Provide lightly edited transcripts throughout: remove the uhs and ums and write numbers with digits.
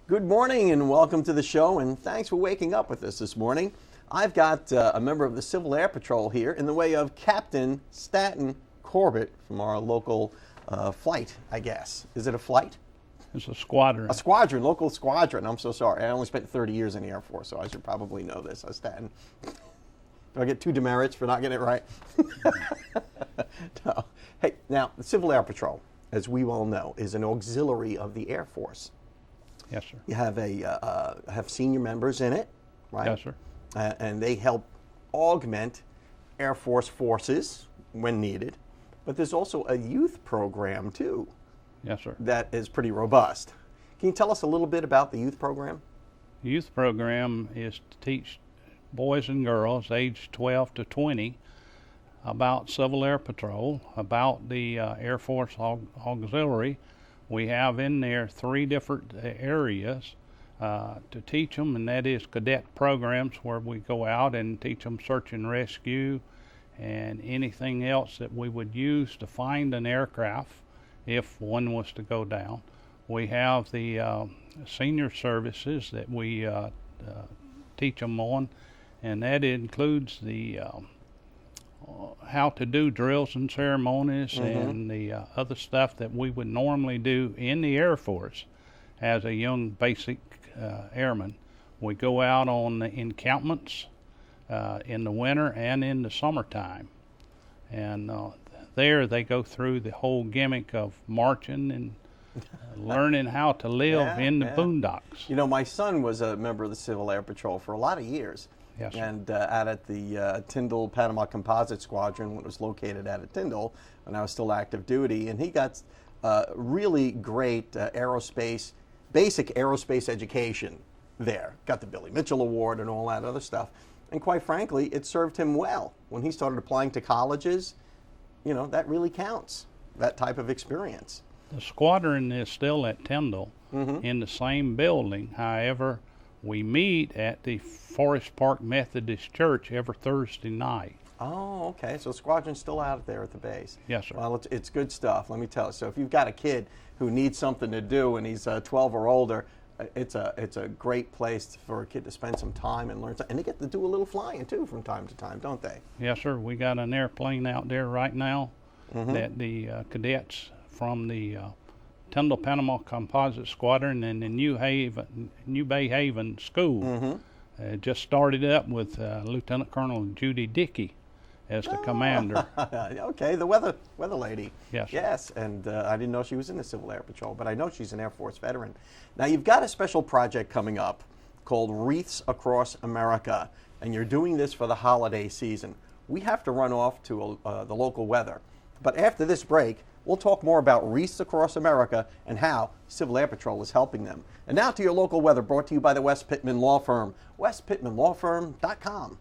Good morning and welcome to the show, and thanks for waking up with us this morning. I've got a member of the Civil Air Patrol here in the way of Captain Staten Corbett from our local flight, I guess. Is it a flight? It's a squadron. A squadron, local squadron. I'm so sorry. I only spent 30 years in the Air Force, so I should probably know this. Staten. Do I get 2 demerits for not getting it right? No. Hey, now, the Civil Air Patrol, as we all know, is an auxiliary of the Air Force. Yes, sir. You have have senior members in it, right? Yes, sir. And they help augment Air Force forces when needed. But there's also a youth program, too. Yes, sir. That is pretty robust. Can you tell us a little bit about the youth program? The youth program is to teach boys and girls aged 12 to 20 about Civil Air Patrol, about the Air Force Auxiliary. We have in there 3 different areas to teach them, and that is cadet programs where we go out and teach them search and rescue and anything else that we would use to find an aircraft if one was to go down. We have the senior services that we teach them on, and that includes the how to do drills and ceremonies and the other stuff that we would normally do in the Air Force as a young basic airman. We go out on the encampments in the winter and in the summertime, and there they go through the whole gimmick of marching and learning how to live in the boondocks. You know, my son was a member of the Civil Air Patrol for a lot of years. Yes, sir. And out at the Tyndall Panama Composite Squadron, which was located out at Tyndall when I was still active duty, and he got really great basic aerospace education there. Got the Billy Mitchell Award and all that other stuff. And quite frankly, it served him well. When he started applying to colleges, you know, that really counts, that type of experience. The squadron is still at Tyndall in the same building. However, we meet at the Forest Park Methodist Church every Thursday night. Oh, okay. So squadron's still out there at the base. Yes, sir. Well, it's good stuff, let me tell you. So if you've got a kid who needs something to do and he's 12 or older, it's a great place for a kid to spend some time and learn. And they get to do a little flying, too, from time to time, don't they? Yes, sir. We got an airplane out there right now that the cadets from the Tyndall Panama Composite Squadron and the New Bay Haven School just started up with Lieutenant Colonel Judy Dickey as the commander. Okay, the weather lady. Yes, sir. Yes, and I didn't know she was in the Civil Air Patrol, but I know she's an Air Force veteran. Now, you've got a special project coming up called Wreaths Across America, and you're doing this for the holiday season. We have to run off to the local weather, but after this break, we'll talk more about Wreaths Across America and how Civil Air Patrol is helping them. And now to your local weather, brought to you by the West Pittman Law Firm, westpittmanlawfirm.com.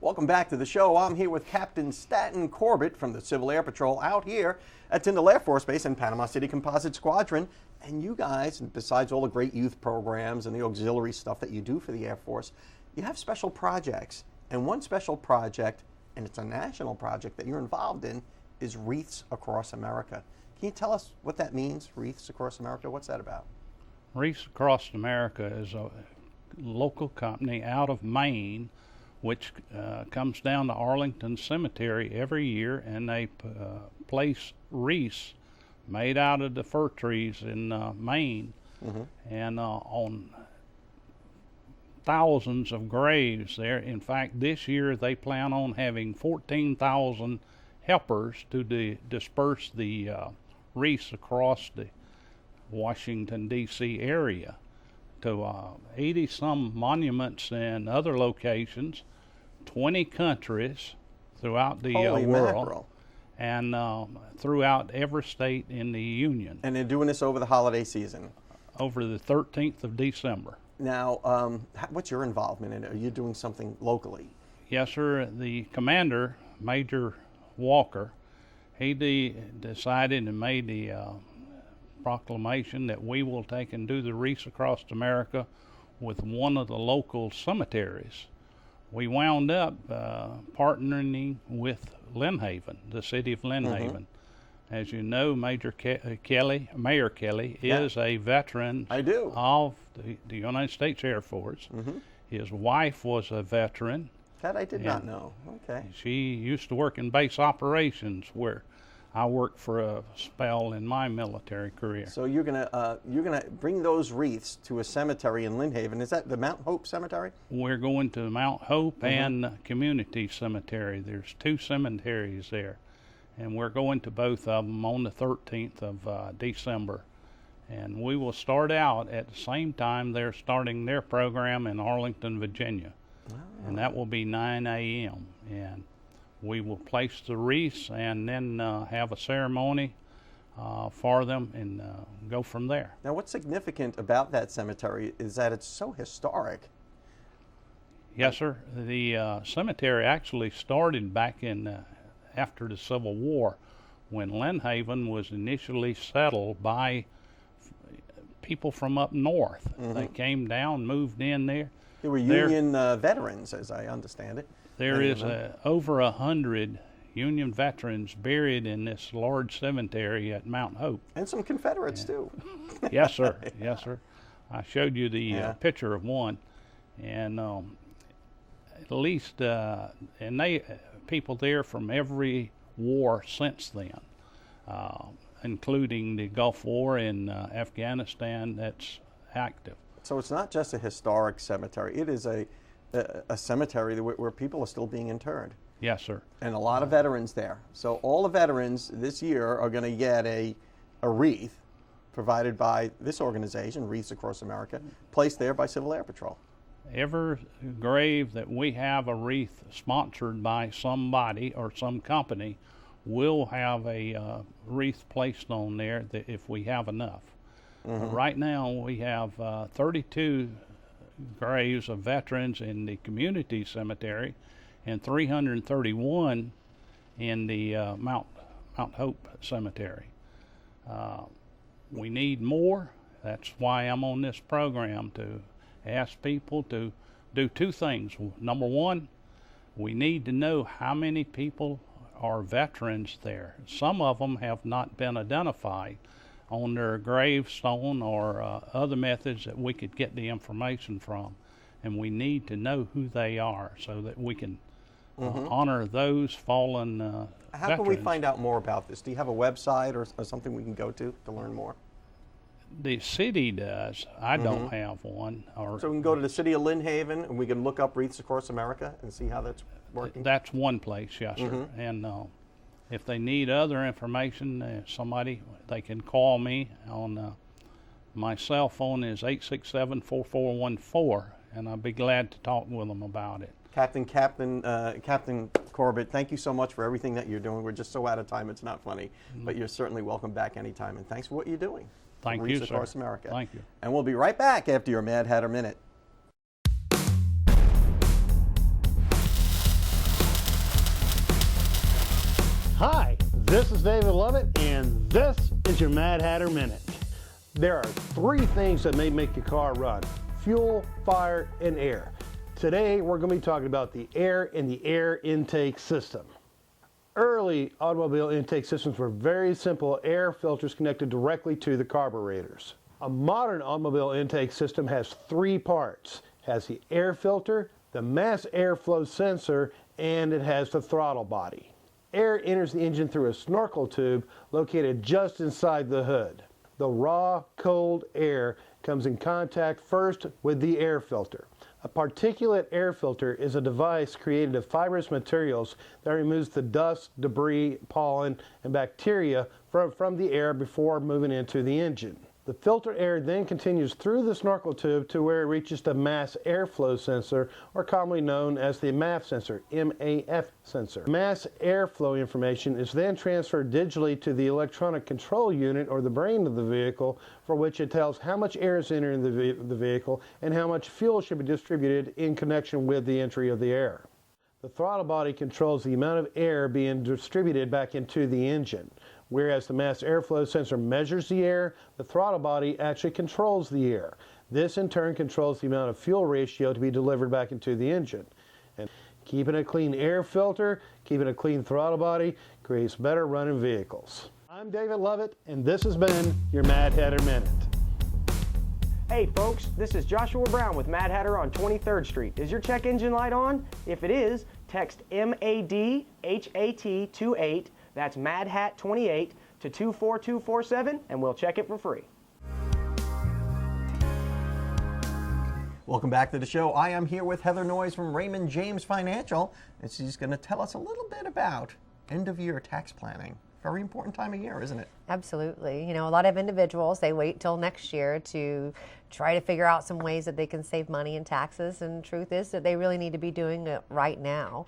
Welcome back to the show. I'm here with Captain Staten Corbett from the Civil Air Patrol out here at Tyndall Air Force Base and Panama City Composite Squadron. And you guys, besides all the great youth programs and the auxiliary stuff that you do for the Air Force, you have special projects. And one special project, and it's a national project that you're involved in, is Wreaths Across America. Can you tell us what that means, Wreaths Across America? What's that about? Wreaths Across America is a local company out of Maine which comes down to Arlington Cemetery every year, and they place wreaths made out of the fir trees in Maine, and on thousands of graves there. In fact, this year they plan on having 14,000 helpers to disperse the wreaths across the Washington, D.C. area to 80-some monuments and other locations, 20 countries throughout the world, mackerel. And throughout every state in the Union. And they're doing this over the holiday season? Over the 13th of December. Now, what's your involvement in it? Are you doing something locally? Yes, sir. The commander, Major Walker, he decided and made the proclamation that we will take and do the Wreaths Across America with one of the local cemeteries. We wound up partnering with Lynn Haven, the city of Lynn Haven. As you know, Mayor Kelly is a veteran I do. of the United States Air Force. His wife was a veteran. That I did not know. Okay. She used to work in base operations, where I worked for a spell in my military career. So you're gonna bring those wreaths to a cemetery in Lynn Haven. Is that the Mount Hope Cemetery? We're going to Mount Hope and Community Cemetery. There's 2 cemeteries there, and we're going to both of them on the 13th of December. And we will start out at the same time they're starting their program in Arlington, Virginia. And that will be 9 a.m. And we will place the wreaths and then have a ceremony for them and go from there. Now, what's significant about that cemetery is that it's so historic. Yes, sir. The cemetery actually started back in after the Civil War, when Lynn Haven was initially settled by people from up north. They came down, moved in there. They were Union veterans, as I understand it. There is over 100 Union veterans buried in this large cemetery at Mount Hope. And some Confederates, too. Yes, sir. Yes, sir. I showed you the picture of one. And at least, and they people there from every war since then, including the Gulf War in Afghanistan that's active. So it's not just a historic cemetery. It is a cemetery where people are still being interred. Yes, sir. And a lot of veterans there. So all the veterans this year are going to get a wreath provided by this organization, Wreaths Across America, placed there by Civil Air Patrol. Every grave that we have a wreath sponsored by somebody or some company will have a wreath placed on there if we have enough. Right now we have 32 graves of veterans in the community cemetery and 331 in the Mount Hope Cemetery. We need more. That's why I'm on this program, to ask people to do 2 things. Number one, we need to know how many people are veterans there. Some of them have not been identified on their gravestone or other methods that we could get the information from, and we need to know who they are so that we can honor those fallen How veterans. can we find out more about this? Do you have a website or something we can go to learn more? The city does. I don't have one. So we can go to the city of Lynn Haven and we can look up Wreaths Across America and see how that's working? That's one place, yes, sir. And if they need other information, they can call me on my cell phone is 867-4414, and I'll be glad to talk with them about it. Captain Corbett, thank you so much for everything that you're doing. We're just so out of time, it's not funny. But you're certainly welcome back anytime, and thanks for what you're doing. Thank you, Wreaths sir. Across America. Thank you. And we'll be right back after your Mad Hatter Minute. Hi, this is David Lovett, and this is your Mad Hatter Minute. There are 3 things that may make your car run: fuel, fire, and air. Today, we're going to be talking about the air and the air intake system. Early automobile intake systems were very simple air filters connected directly to the carburetors. A modern automobile intake system has 3 parts. It has the air filter, the mass airflow sensor, and it has the throttle body. Air enters the engine through a snorkel tube located just inside the hood. The raw, cold air comes in contact first with the air filter. A particulate air filter is a device created of fibrous materials that removes the dust, debris, pollen, and bacteria from the air before moving into the engine. The filtered air then continues through the snorkel tube to where it reaches the mass airflow sensor, or commonly known as the MAF sensor, M-A-F sensor. Mass airflow information is then transferred digitally to the electronic control unit, or the brain of the vehicle, for which it tells how much air is entering the vehicle and how much fuel should be distributed in connection with the entry of the air. The throttle body controls the amount of air being distributed back into the engine. Whereas the mass airflow sensor measures the air, the throttle body actually controls the air. This in turn controls the amount of fuel ratio to be delivered back into the engine. And keeping a clean air filter, keeping a clean throttle body creates better running vehicles. I'm I'm David Lovett, and this has been your Mad Hatter Minute. Hey folks, this is Joshua Brown with Mad Hatter on 23rd Street. Is your check engine light on? If it is, text MADHAT28, that's MADHAT28, to 24247 and we'll check it for free. Welcome back to the show. I am here with Heather Noyes from Raymond James Financial, and she's going to tell us a little bit about end-of-year tax planning. Very important time of year, isn't it? Absolutely. You know, a lot of individuals, they wait till next year to try to figure out some ways that they can save money in taxes, and the truth is that they really need to be doing it right now.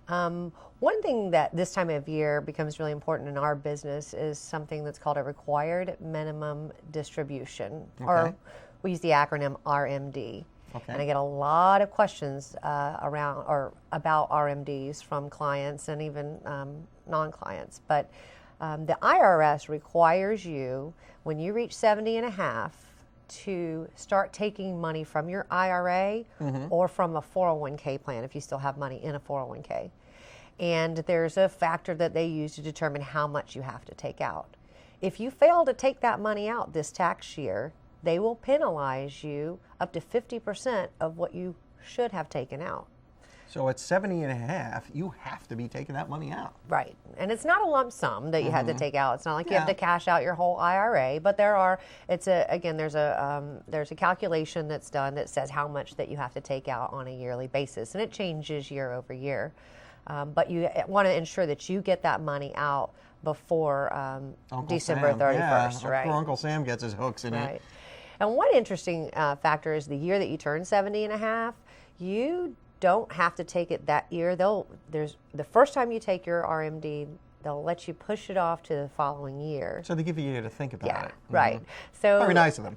One thing that this time of year becomes really important in our business is something that's called a required minimum distribution, or we use the acronym RMD. Okay. And I get a lot of questions around or about RMDs from clients and even non-clients. But the IRS requires you, when you reach 70 and a half, to start taking money from your IRA or from a 401k plan if you still have money in a 401k. And there's a factor that they use to determine how much you have to take out. If you fail to take that money out this tax year, they will penalize you up to 50% of what you should have taken out. So at 70 and a half, you have to be taking that money out. Right. And it's not a lump sum that you had to take out. It's not like you have to cash out your whole IRA, but there's a calculation that's done that says how much that you have to take out on a yearly basis, and it changes year over year. But you want to ensure that you get that money out before December 31st, right? Before Uncle Sam gets his hooks in it. And one interesting factor is the year that you turn 70 and a half, you don't have to take it that year. The first time you take your RMD, they'll let you push it off to the following year. So they give you a year to think about it. Right. So very nice of them.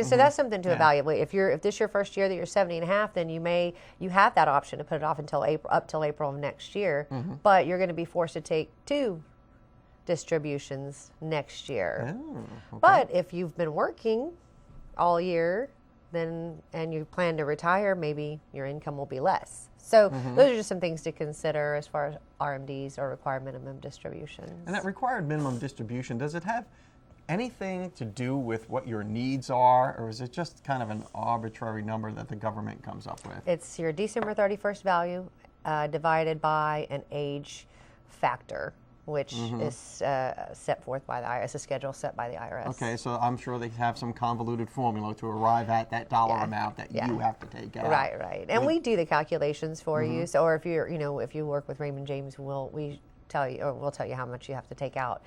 So that's something to evaluate. If this is your first year that you're 70 and a half, then you have that option to put it off until April of next year. But you're going to be forced to take 2 distributions next year. But if you've been working all year, and you plan to retire, maybe your income will be less. So those are just some things to consider as far as RMDs or required minimum distributions. And that required minimum distribution, does it have anything to do with what your needs are, or is it just kind of an arbitrary number that the government comes up with? It's your December 31st value divided by an age factor, which is set forth by the IRS, a schedule set by the IRS. Okay, so I'm sure they have some convoluted formula to arrive at that dollar amount that you have to take out. Right. And we do the calculations for you. So, or if you work with Raymond James, we'll tell you how much you have to take out.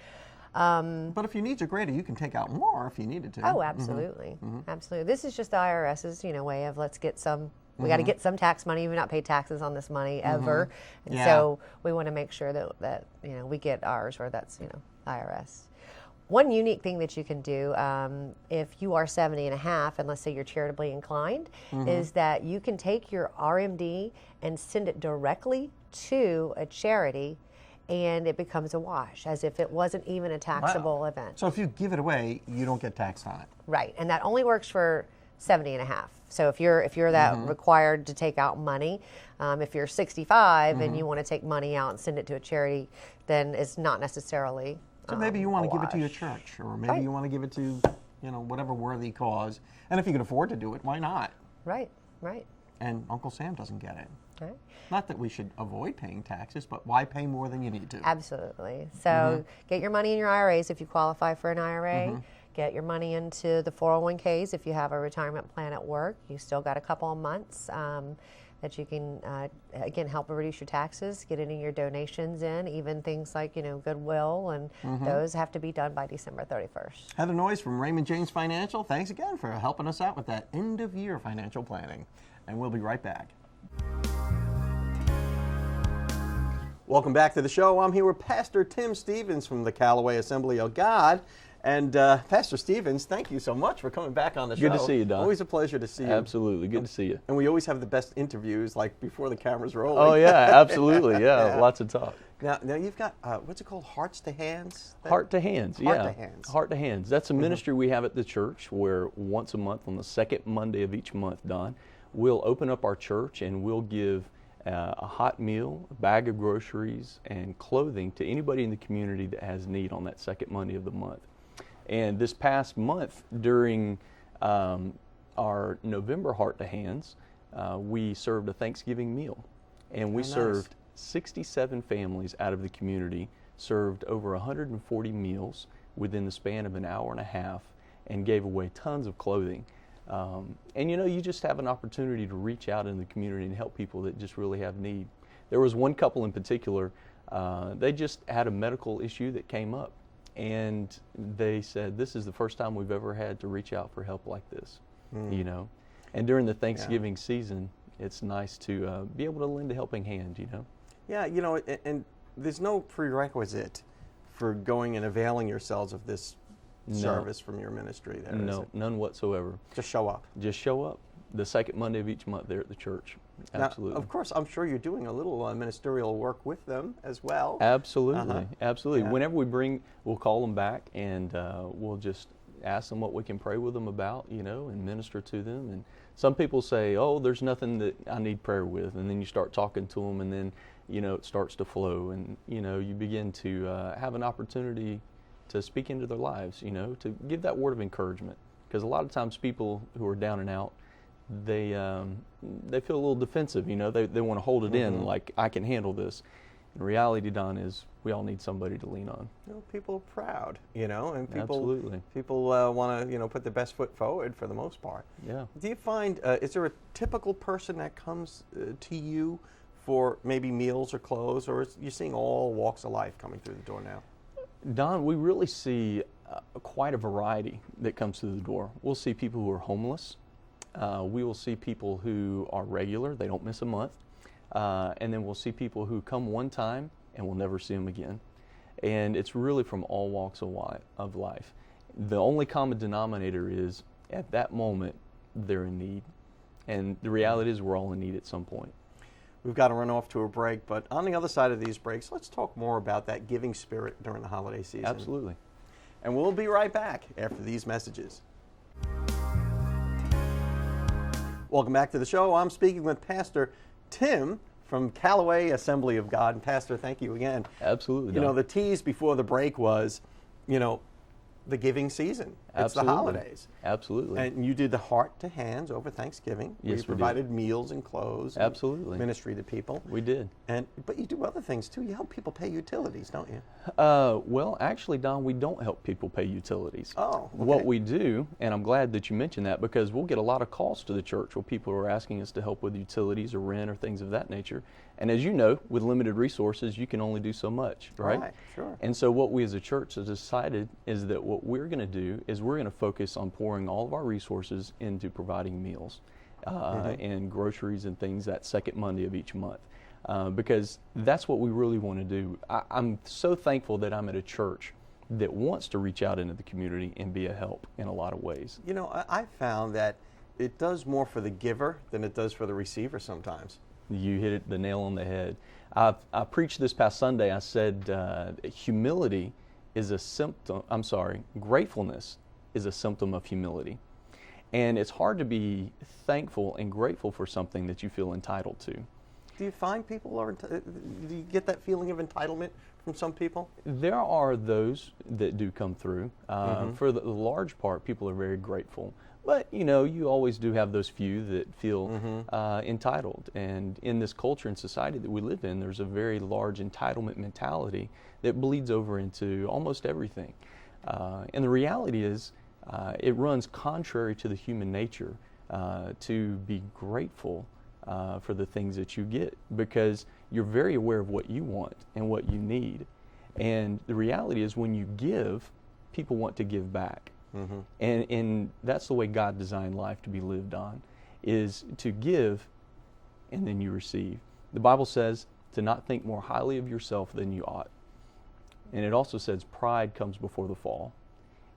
But if your needs are greater, you can take out more if you needed to. Oh, absolutely, absolutely. This is just the IRS's way of let's get some. We got to get some tax money. We've not paid taxes on this money ever, and so we want to make sure that we get ours, or that's IRS. One unique thing that you can do if you are 70 and a half, and let's say you're charitably inclined, is that you can take your RMD and send it directly to a charity, and it becomes a wash, as if it wasn't even a taxable event. So if you give it away, you don't get taxed on it. Right, and that only works for 70 and a half. So if you're that required to take out money, if you're 65 and you want to take money out and send it to a charity, then it's not necessarily So maybe you want to give it to your church, or maybe you want to give it to whatever worthy cause. And if you can afford to do it, why not? Right. And Uncle Sam doesn't get it. Right. Not that we should avoid paying taxes, but why pay more than you need to? Absolutely. So get your money in your IRAs if you qualify for an IRA. Get your money into the 401ks if you have a retirement plan at work. You still got a couple of months that you can, again, help reduce your taxes, get any of your donations in, even things like, Goodwill, and those have to be done by December 31st. Heather Noyes from Raymond James Financial, thanks again for helping us out with that end-of-year financial planning. And we'll be right back. Welcome back to the show. I'm here with Pastor Tim Stevens from the Callaway Assembly of God. And Pastor Stevens, thank you so much for coming back on the show. Good to see you, Don. Always a pleasure to see you. Absolutely. Good to see you. And we always have the best interviews, like before the camera's rolling. Oh, yeah, absolutely. Yeah, lots of talk. Now you've got, what's it called, Hearts to Hands? Heart to Hands, yeah. Heart to Hands. Heart to Hands. That's a ministry we have at the church where once a month, on the second Monday of each month, Don, we'll open up our church and we'll give a hot meal, a bag of groceries, and clothing to anybody in the community that has need on that second Monday of the month. And this past month, during our November Heart to Hands, we served a Thanksgiving meal. And we served 67 families out of the community, served over 140 meals within the span of an hour and a half, and gave away tons of clothing. And you know, you just have an opportunity to reach out in the community and help people that just really have need. There was one couple in particular, they just had a medical issue that came up, and they said, this is the first time we've ever had to reach out for help like this, you know. And during the Thanksgiving season, it's nice to be able to lend a helping hand, you know. Yeah, you know, and there's no prerequisite for going and availing yourselves of this service from your ministry there, is it? None whatsoever. Just show up. Just show up the second Monday of each month there at the church. Absolutely. Now, of course, I'm sure you're doing a little ministerial work with them as well. Absolutely, absolutely. Yeah. Whenever we bring, we'll call them back, and we'll just ask them what we can pray with them about, you know, and minister to them. And some people say, oh, there's nothing that I need prayer with, and then you start talking to them, and then, you know, it starts to flow, and, you know, you begin to have an opportunity to speak into their lives, you know, to give that word of encouragement. Because a lot of times people who are down and out, they feel a little defensive, you know, they want to hold it in, like, I can handle this. And reality, Don, is we all need somebody to lean on. You know, people are proud, you know, and Absolutely. people want to, you know, put their best foot forward for the most part. Yeah. Do you find, is there a typical person that comes to you for maybe meals or clothes, or is you seeing all walks of life coming through the door now? Don, we really see quite a variety that comes through the door. We'll see people who are homeless. We will see people who are regular, they don't miss a month. And then we'll see people who come one time and we'll never see them again. And it's really from all walks of life. The only common denominator is, at that moment, they're in need. And the reality is we're all in need at some point. We've got to run off to a break, but on the other side of these breaks, let's talk more about that giving spirit during the holiday season. Absolutely. And we'll be right back after these messages. Welcome back to the show. I'm speaking with Pastor Tim from Callaway Assembly of God. And Pastor, thank you again. Absolutely. You know, the tease before the break was, you know, the giving season. It's the holidays. Absolutely. And you did the Heart to Hands over Thanksgiving. Yes, you provided meals and clothes. Absolutely. And ministry to people. We did. But you do other things too. You help people pay utilities, don't you? Well, actually, Don, we don't help people pay utilities. Oh, okay. What we do, and I'm glad that you mentioned that, because we'll get a lot of calls to the church where people are asking us to help with utilities or rent or things of that nature. And as you know, with limited resources, you can only do so much, right? Right, sure. And so what we as a church have decided is that what we're going to do is we're going to focus on pouring all of our resources into providing meals and groceries and things that second Monday of each month. Because that's what we really want to do. I'm so thankful that I'm at a church that wants to reach out into the community and be a help in a lot of ways. You know, I found that it does more for the giver than it does for the receiver sometimes. You hit the nail on the head. I preached this past Sunday. I said humility is a symptom, gratefulness is a symptom of humility. And it's hard to be thankful and grateful for something that you feel entitled to. Do you find people do you get that feeling of entitlement from some people? There are those that do come through. For the large part, people are very grateful. But, you know, you always do have those few that feel entitled. And in this culture and society that we live in, there's a very large entitlement mentality that bleeds over into almost everything. And the reality is, it runs contrary to the human nature to be grateful for the things that you get, because you're very aware of what you want and what you need. And the reality is, when you give, people want to give back. And that's the way God designed life to be lived on, is to give and then you receive. The Bible says to not think more highly of yourself than you ought. And it also says pride comes before the fall.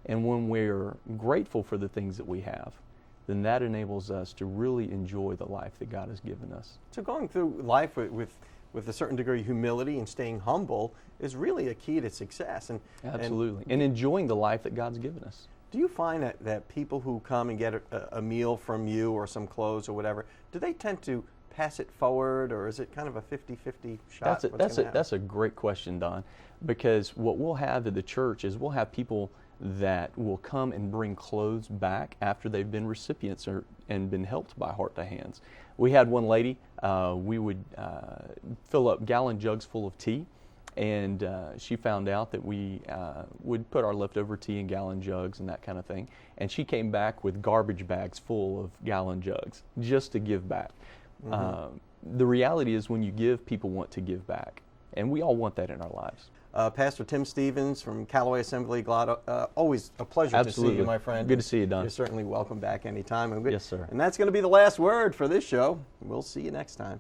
And when we're grateful for the things that we have, then that enables us to really enjoy the life that God has given us. So going through life with a certain degree of humility and staying humble is really a key to success. Absolutely. And enjoying the life that God's given us. Do you find that people who come and get a meal from you or some clothes or whatever, do they tend to pass it forward, or is it kind of a 50-50 shot? That's a great question, Don, because what we'll have at the church is we'll have people that will come and bring clothes back after they've been recipients and been helped by Heart to Hands. We had one lady, we would fill up gallon jugs full of tea, and she found out that we would put our leftover tea in gallon jugs and that kind of thing, and she came back with garbage bags full of gallon jugs just to give back. The reality is when you give, people want to give back, and we all want that in our lives. Pastor Tim Stevens from Callaway Assembly, always a pleasure to see you, my friend. Good to see you, Don. You're certainly welcome back anytime. Yes, sir. And that's going to be the last word for this show. We'll see you next time.